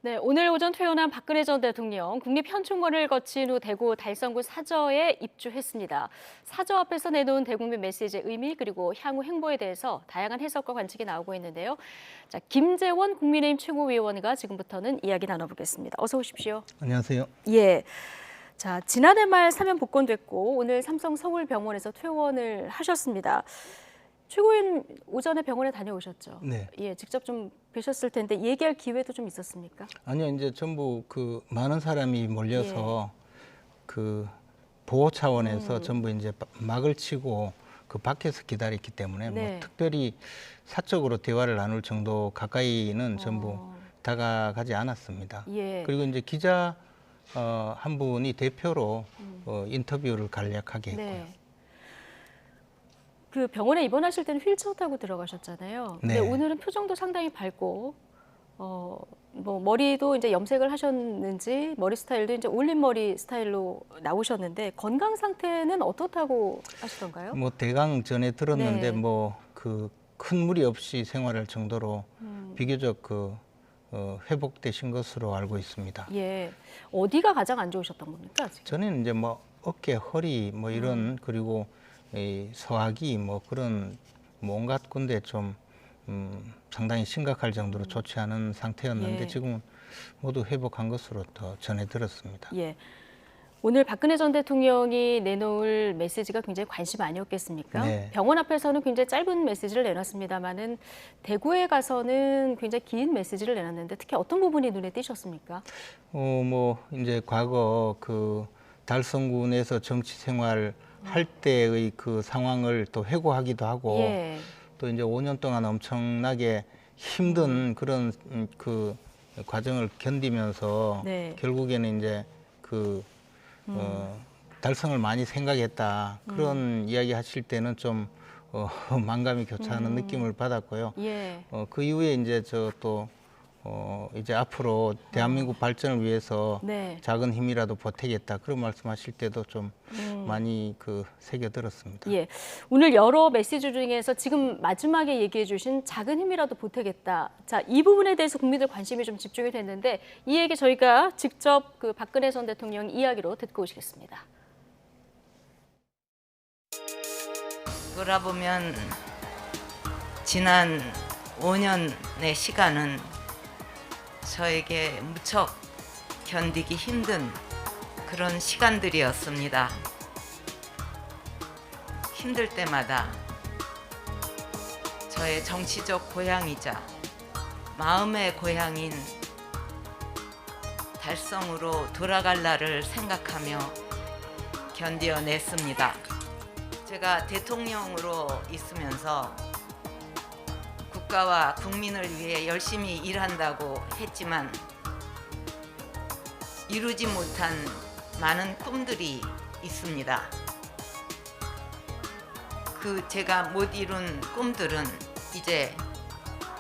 네, 오늘 오전 퇴원한 박근혜 전 대통령 국립현충원을 거친 후 대구 달성구 사저에 입주했습니다. 사저 앞에서 내놓은 대국민 메시지의 의미 그리고 향후 행보에 대해서 다양한 해석과 관측이 나오고 있는데요. 자, 김재원 국민의힘 최고위원과 지금부터는 이야기 나눠보겠습니다. 어서 오십시오. 안녕하세요. 예. 자, 지난해 말 사면 복권됐고 오늘 삼성 서울병원에서 퇴원을 하셨습니다. 최고위원 오전에 병원에 다녀오셨죠? 네. 예, 직접 좀 뵈셨을 텐데 얘기할 기회도 좀 있었습니까? 아니요, 이제 전부 그 많은 사람이 몰려서 그 보호 차원에서 전부 이제 막을 치고 그 밖에서 기다렸기 때문에 네. 뭐 특별히 사적으로 대화를 나눌 정도 가까이는 전부 다가가지 않았습니다. 예. 그리고 이제 기자 한 분이 대표로 인터뷰를 간략하게 했고요. 네. 그 병원에 입원하실 때는 휠체어 타고 들어가셨잖아요. 근데 네. 오늘은 표정도 상당히 밝고 뭐 머리도 이제 염색을 하셨는지 머리 스타일도 이제 올린 머리 스타일로 나오셨는데 건강 상태는 어떻다고 하시던가요? 뭐 대강 전에 들었는데 네. 뭐 그 큰 무리 없이 생활할 정도로 비교적 회복되신 것으로 알고 있습니다. 예. 어디가 가장 안 좋으셨던 겁니까, 지금? 전에는 이제 뭐 어깨, 허리 뭐 이런 그리고 이 소화기 뭐 그런 뭐 온갖 군데 좀 상당히 심각할 정도로 좋지 않은 상태였는데 예. 지금은 모두 회복한 것으로 더 전해 들었습니다. 예. 오늘 박근혜 전 대통령이 내놓을 메시지가 굉장히 관심 아니었겠습니까? 네. 병원 앞에서는 굉장히 짧은 메시지를 내놨습니다만은 대구에 가서는 굉장히 긴 메시지를 내놨는데 특히 어떤 부분이 눈에 띄셨습니까? 뭐 이제 과거 그 달성군에서 정치 생활 할 때의 그 상황을 또 회고하기도 하고 예. 또 이제 5년 동안 엄청나게 힘든 그런 그 과정을 견디면서 네. 결국에는 이제 그 달성을 많이 생각했다 그런 이야기 하실 때는 좀 만감이 교차하는 느낌을 받았고요. 예. 그 이후에 이제 저 또 이제 앞으로 대한민국 발전을 위해서 네. 작은 힘이라도 보태겠다 그런 말씀하실 때도 좀 많이 그 새겨 들었습니다. 예. 오늘 여러 메시지 중에서 지금 마지막에 얘기해 주신 작은 힘이라도 보태겠다. 자, 이 부분에 대해서 국민들 관심이 좀 집중이 됐는데 이 얘기 저희가 직접 그 박근혜 전 대통령 이야기로 듣고 오시겠습니다. 돌아보면 지난 5년의 시간은 저에게 무척 견디기 힘든 그런 시간들이었습니다. 힘들 때마다 저의 정치적 고향이자 마음의 고향인 달성으로 돌아갈 날을 생각하며 견뎌냈습니다. 제가 대통령으로 있으면서 국가와 국민을 위해 열심히 일한다고 했지만 이루지 못한 많은 꿈들이 있습니다. 그 제가 못 이룬 꿈들은 이제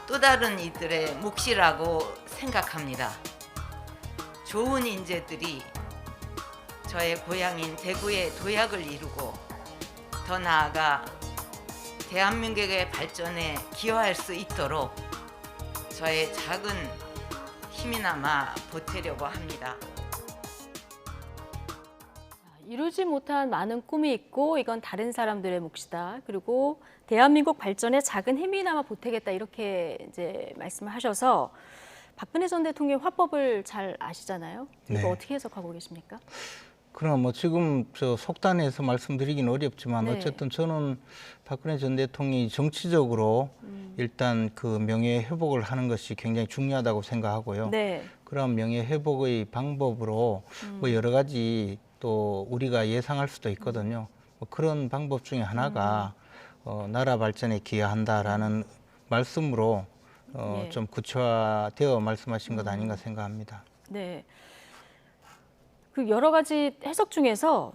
또 다른 이들의 몫이라고 생각합니다. 좋은 인재들이 저의 고향인 대구의 도약을 이루고 더 나아가 대한민국의 발전에 기여할 수 있도록 저의 작은 힘이나마 보태려고 합니다. 이루지 못한 많은 꿈이 있고 이건 다른 사람들의 몫이다. 그리고 대한민국 발전에 작은 힘이나마 보태겠다 이렇게 이제 말씀을 하셔서 박근혜 전 대통령 화법을 잘 아시잖아요. 이거 네. 어떻게 해석하고 계십니까? 그럼 뭐 지금 저 속단해서 말씀드리기는 어렵지만 네. 어쨌든 저는 박근혜 전 대통령이 정치적으로 일단 그 명예 회복을 하는 것이 굉장히 중요하다고 생각하고요. 네. 그런 명예 회복의 방법으로 뭐 여러 가지 또 우리가 예상할 수도 있거든요. 뭐 그런 방법 중에 하나가 나라 발전에 기여한다라는 말씀으로 예. 좀 구체화되어 말씀하신 것 아닌가 생각합니다. 네. 그 여러 가지 해석 중에서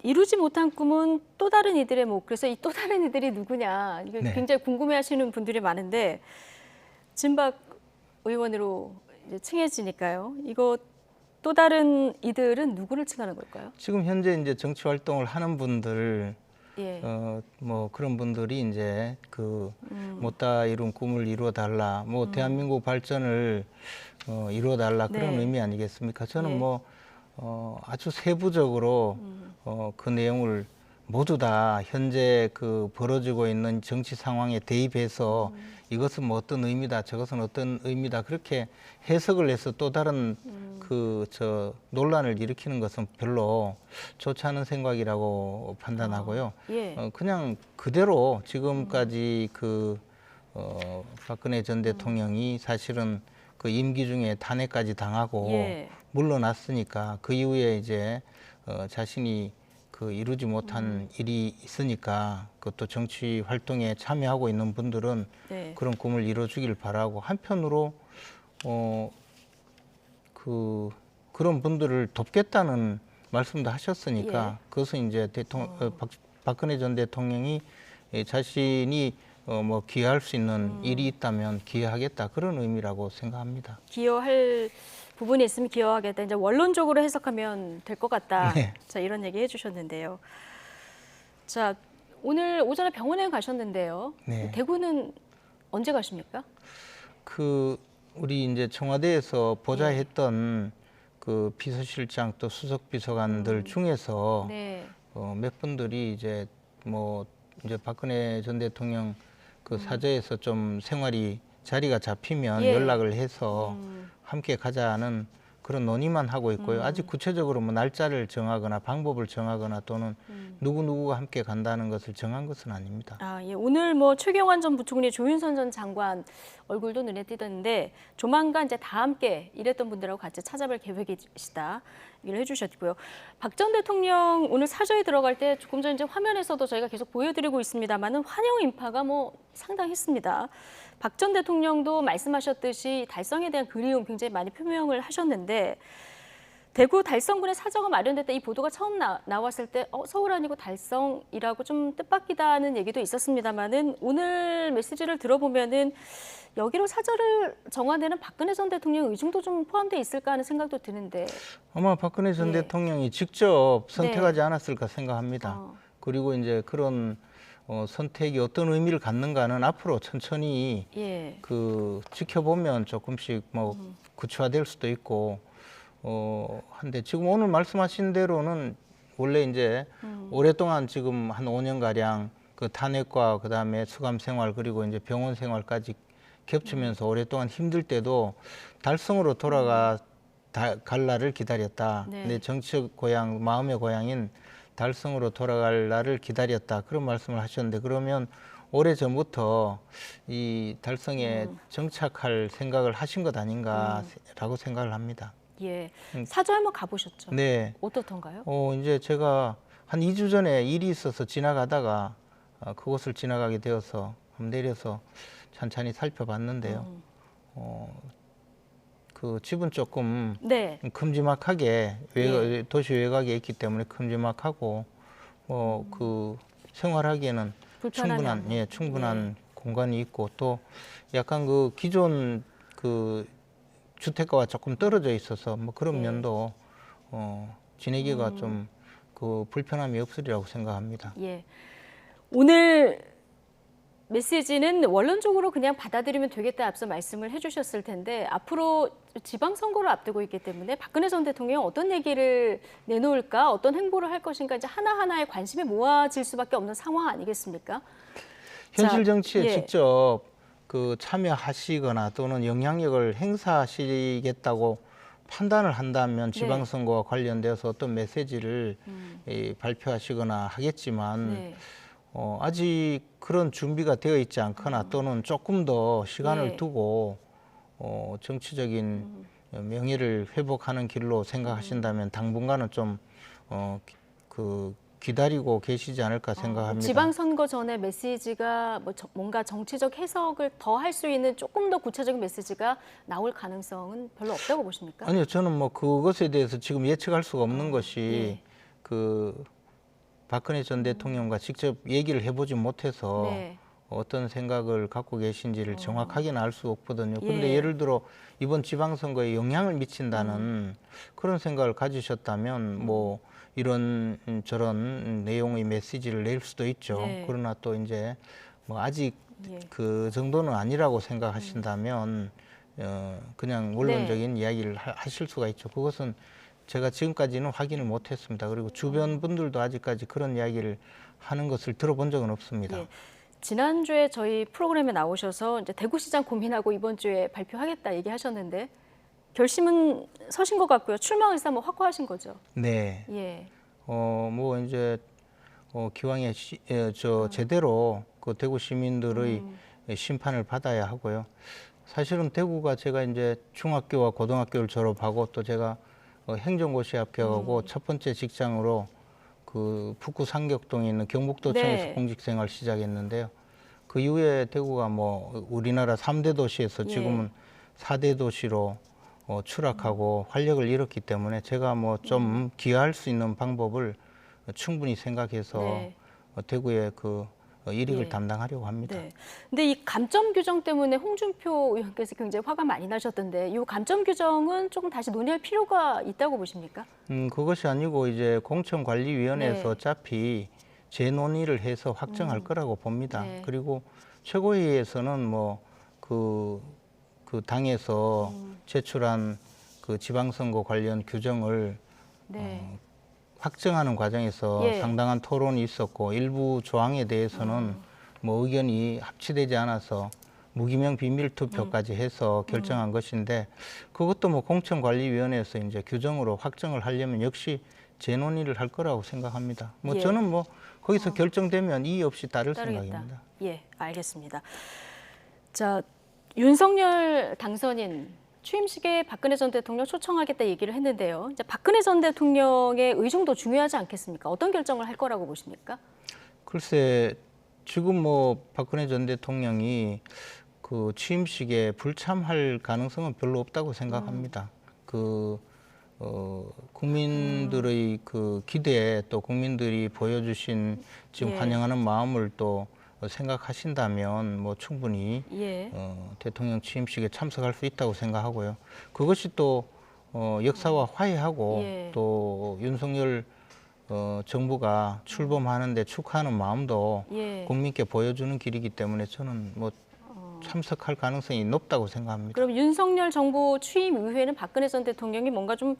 이루지 못한 꿈은 또 다른 이들의 몫. 그래서 이 또 다른 이들이 누구냐. 이게 네. 굉장히 궁금해하시는 분들이 많은데 진박 의원으로 이제 칭해지니까요. 이거 또 다른 이들은 누구를 칭하는 걸까요? 지금 현재 이제 정치 활동을 하는 분들 예. 뭐 그런 분들이 이제 그 못다 이룬 꿈을 이루어 달라, 뭐 대한민국 발전을 이루어 달라 그런 네. 의미 아니겠습니까? 저는 예. 뭐 아주 세부적으로 그 내용을 모두 다 현재 그 벌어지고 있는 정치 상황에 대입해서 이것은 뭐 어떤 의미다, 저것은 어떤 의미다 그렇게 해석을 해서 또 다른 그 논란을 일으키는 것은 별로 좋지 않은 생각이라고 판단하고요. 예. 그냥 그대로 지금까지 그 박근혜 전 대통령이 사실은 그 임기 중에 탄핵까지 당하고 예. 물러났으니까 그 이후에 이제 자신이 그 이루지 못한 일이 있으니까 그것도 정치 활동에 참여하고 있는 분들은 네. 그런 꿈을 이뤄주길 바라고, 한편으로 그런 분들을 돕겠다는 말씀도 하셨으니까 그것은 이제 박근혜 전 대통령이 자신이 뭐 기여할 수 있는 일이 있다면 기여하겠다 그런 의미라고 생각합니다. 기여할 부분이 있으면 기여하겠다. 이제 원론적으로 해석하면 될 것 같다. 네. 자, 이런 얘기 해주셨는데요. 자, 오늘 오전에 병원에 가셨는데요. 네. 대구는 언제 가십니까? 그 우리 이제 청와대에서 보좌했던 그 비서실장 또 수석 비서관들 중에서 네. 몇 분들이 이제 뭐 이제 박근혜 전 대통령 그 사저에서 좀 생활이 자리가 잡히면 예. 연락을 해서 함께 가자는 그런 논의만 하고 있고요. 아직 구체적으로 뭐 날짜를 정하거나 방법을 정하거나 또는 누구누구가 함께 간다는 것을 정한 것은 아닙니다. 아, 예. 오늘 뭐 최경환 전 부총리, 조윤선 전 장관 얼굴도 눈에 띄던데 조만간 이제 다 함께 일했던 분들하고 같이 찾아뵐 계획이시다. 얘기를 해주셨고요. 박 전 대통령 오늘 사저에 들어갈 때 조금 전 이제 화면에서도 저희가 계속 보여드리고 있습니다만은 환영 인파가 뭐 상당했습니다. 박 전 대통령도 말씀하셨듯이 달성에 대한 그리움 굉장히 많이 표명을 하셨는데 대구 달성군에 사저가 마련됐다 이 보도가 처음 나왔을 때 서울 아니고 달성이라고 좀 뜻밖이다는 얘기도 있었습니다만은 오늘 메시지를 들어보면은 여기로 사저를 정하는 박근혜 전 대통령 의중도 좀 포함되어 있을까 하는 생각도 드는데 아마 박근혜 전 예. 대통령이 직접 선택하지 네. 않았을까 생각합니다. 그리고 이제 그런 선택이 어떤 의미를 갖는가는 앞으로 천천히 예. 그 지켜보면 조금씩 뭐 구체화될 수도 있고 한데 지금 오늘 말씀하신 대로는 원래 이제 오랫동안 지금 한 5년 가량 그 탄핵과 그다음에 수감 생활 그리고 이제 병원 생활까지 겹치면서 오랫동안 힘들 때도 달성으로 돌아갈 날을 기다렸다. 네. 내 정치적 고향, 마음의 고향인 달성으로 돌아갈 날을 기다렸다. 그런 말씀을 하셨는데 그러면 오래 전부터 이 달성에 정착할 생각을 하신 것 아닌가라고 생각을 합니다. 예. 사저 한번 가보셨죠? 네. 어떻던가요? 이제 제가 한 2주 전에 일이 있어서 지나가다가 그곳을 지나가게 되어서 내려서 찬찬히 살펴봤는데요. 그 집은 조금 네. 큼지막하게 예. 도시 외곽에 있기 때문에 큼지막하고 그 생활하기에는 불편함이 충분한 공간이 있고 또 약간 그 기존 그 주택가와 조금 떨어져 있어서 뭐 그런 면도 지내기가 좀 그 불편함이 없으리라고 생각합니다. 예. 오늘 메시지는 원론적으로 그냥 받아들이면 되겠다 앞서 말씀을 해주셨을 텐데 앞으로 지방선거를 앞두고 있기 때문에 박근혜 전 대통령이 어떤 얘기를 내놓을까 어떤 행보를 할 것인가 이제 하나하나의 관심이 모아질 수밖에 없는 상황 아니겠습니까? 현실 정치에 예. 직접 그 참여하시거나 또는 영향력을 행사하시겠다고 판단을 한다면 지방선거와 관련돼서 어떤 메시지를 발표하시거나 하겠지만 네. 아직 그런 준비가 되어 있지 않거나 또는 조금 더 시간을 예. 두고 정치적인 명예를 회복하는 길로 생각하신다면 당분간은 좀 기다리고 계시지 않을까 생각합니다. 지방선거 전에 메시지가 뭔가 정치적 해석을 더 할 수 있는 조금 더 구체적인 메시지가 나올 가능성은 별로 없다고 보십니까? 아니요, 저는 뭐 그것에 대해서 지금 예측할 수가 없는 것이 예. 그 박근혜 전 대통령과 직접 얘기를 해보지 못해서 네. 어떤 생각을 갖고 계신지를 정확하게는 알 수 없거든요. 근데 예. 예를 들어 이번 지방선거에 영향을 미친다는 그런 생각을 가지셨다면 뭐 이런 저런 내용의 메시지를 낼 수도 있죠. 네. 그러나 또 이제 뭐 아직 예. 그 정도는 아니라고 생각하신다면 그냥 원론적인 이야기를 하실 수가 있죠. 그것은 제가 지금까지는 확인을 못했습니다. 그리고 주변 분들도 아직까지 그런 이야기를 하는 것을 들어본 적은 없습니다. 예. 지난주에 저희 프로그램에 나오셔서 이제 대구시장 고민하고 이번 주에 발표하겠다 얘기하셨는데 결심은 서신 것 같고요. 출마 의사 뭐 확고하신 거죠? 네. 예. 뭐 이제 기왕에 제대로 그 대구 시민들의 심판을 받아야 하고요. 사실은 대구가 제가 이제 중학교와 고등학교를 졸업하고 또 제가 행정고시에 합격하고 첫 번째 직장으로 그 북구 상격동에 있는 경북도청에서 네. 공직생활 시작했는데요. 그 이후에 대구가 뭐 우리나라 3대 도시에서 예. 지금은 4대 도시로 추락하고 활력을 잃었기 때문에 제가 뭐 좀 기여할 수 있는 방법을 충분히 생각해서 네. 대구의 그 일익을 예. 담당하려고 합니다. 네. 근데 이 감점 규정 때문에 홍준표 의원께서 굉장히 화가 많이 나셨던데 이 감점 규정은 조금 다시 논의할 필요가 있다고 보십니까? 그것이 아니고 이제 공천관리위원회에서 네. 어차피 재논의를 해서 확정할 거라고 봅니다. 네. 그리고 최고위에서는 뭐 그 당에서 제출한 그 지방선거 관련 규정을 네. 확정하는 과정에서 예. 상당한 토론이 있었고 일부 조항에 대해서는 뭐 의견이 합치되지 않아서 무기명 비밀 투표까지 해서 결정한 것인데 그것도 뭐 공천관리위원회에서 이제 규정으로 확정을 하려면 역시 재논의를 할 거라고 생각합니다. 뭐 예. 저는 뭐 거기서 결정되면 이의 없이 따를 따르겠다. 생각입니다. 예, 알겠습니다. 자, 윤석열 당선인 취임식에 박근혜 전 대통령 초청하겠다 얘기를 했는데요. 이제 박근혜 전 대통령의 의중도 중요하지 않겠습니까? 어떤 결정을 할 거라고 보십니까? 글쎄 지금 뭐 박근혜 전 대통령이 그 취임식에 불참할 가능성은 별로 없다고 생각합니다. 국민들의 그 기대에 또 국민들이 보여주신 지금 예. 환영하는 마음을 또 생각하신다면 뭐 충분히 예. 대통령 취임식에 참석할 수 있다고 생각하고요. 그것이 또 역사와 화해하고 예. 또 윤석열 정부가 출범하는데 축하하는 마음도 예. 국민께 보여주는 길이기 때문에 저는 뭐 참석할 가능성이 높다고 생각합니다. 그럼 윤석열 정부 취임 이후에는 박근혜 전 대통령이 뭔가 좀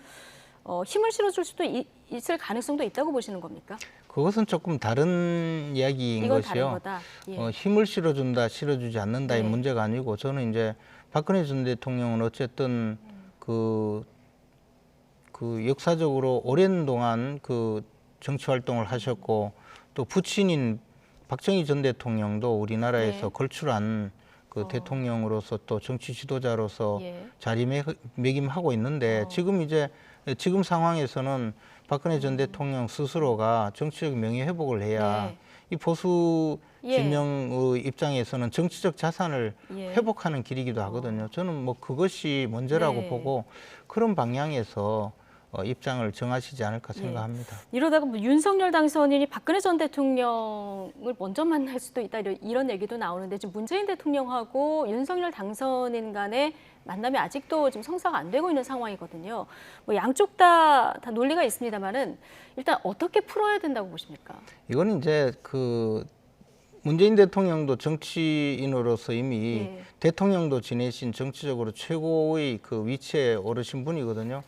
힘을 실어줄 수도 있을 가능성도 있다고 보시는 겁니까? 그것은 조금 다른 이야기인 이건 것이요. 다른 거다. 예. 힘을 실어준다, 실어주지 않는다의 네. 문제가 아니고 저는 이제 박근혜 전 대통령은 어쨌든 그 역사적으로 오랜 동안 그 정치 활동을 하셨고 또 부친인 박정희 전 대통령도 우리나라에서 네. 걸출한 그 대통령으로서 또 정치 지도자로서 예. 자리매김하고 있는데 지금 상황에서는 박근혜 전 대통령 스스로가 정치적 명예회복을 해야 네. 이 보수 예. 진영의 입장에서는 정치적 자산을 예. 회복하는 길이기도 하거든요. 저는 뭐 그것이 먼저라고 네. 보고 그런 방향에서 입장을 정하시지 않을까 생각합니다. 이러다가 뭐 윤석열 당선인이 박근혜 전 대통령을 먼저 만날 수도 있다 이런 얘기도 나오는데 지금 문재인 대통령하고 윤석열 당선인 간의 만남이 아직도 지금 성사가 안 되고 있는 상황이거든요. 뭐 양쪽 다 논리가 있습니다만은 일단 어떻게 풀어야 된다고 보십니까? 이거는 이제 그 문재인 대통령도 정치인으로서 이미 예. 대통령도 지내신 정치적으로 최고의 그 위치에 오르신 분이거든요.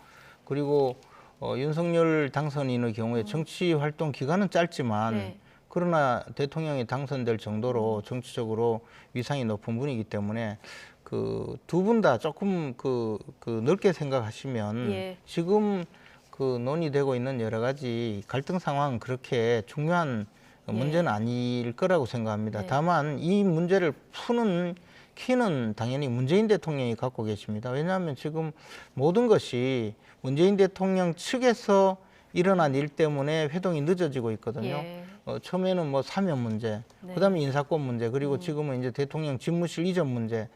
그리고 윤석열 당선인의 경우에 정치 활동 기간은 짧지만 네. 그러나 대통령이 당선될 정도로 정치적으로 위상이 높은 분이기 때문에 그 두 분 다 조금 그 넓게 생각하시면 예. 지금 그 논의되고 있는 여러 가지 갈등 상황은 그렇게 중요한 문제는 아닐 거라고 생각합니다. 네. 다만 이 문제를 푸는 키는 당연히 문재인 대통령이 갖고 계십니다. 왜냐하면 지금 모든 것이 문재인 대통령 측에서 일어난 일 때문에 회동이 늦어지고 있거든요. 예. 처음에는 뭐 사면 문제, 네. 그다음에 인사권 문제, 그리고 지금은 이제 대통령 집무실 이전 문제,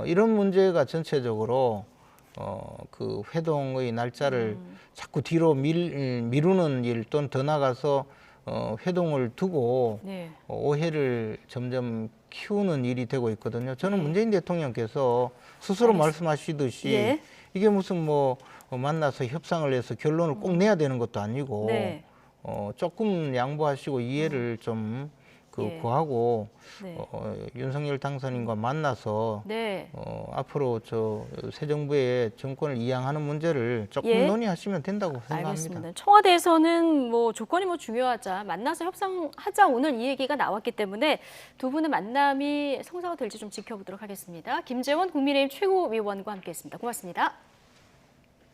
이런 문제가 전체적으로 그 회동의 날짜를 자꾸 뒤로 미루는 일 또는 더 나가서 회동을 두고 네. 오해를 점점 키우는 일이 되고 있거든요. 저는 문재인 대통령께서 스스로 말씀하시듯이 예. 이게 무슨 뭐 만나서 협상을 해서 결론을 꼭 내야 되는 것도 아니고 네. 조금 양보하시고 이해를 좀 예. 구하고 네. 윤석열 당선인과 만나서 네. 앞으로 새 정부의 정권을 이양하는 문제를 조금 예. 논의하시면 된다고 생각합니다. 알겠습니다. 청와대에서는 뭐 조건이 뭐 중요하자 만나서 협상하자 오늘 이 얘기가 나왔기 때문에 두 분의 만남이 성사가 될지 좀 지켜보도록 하겠습니다. 김재원 국민의힘 최고위원과 함께했습니다. 고맙습니다.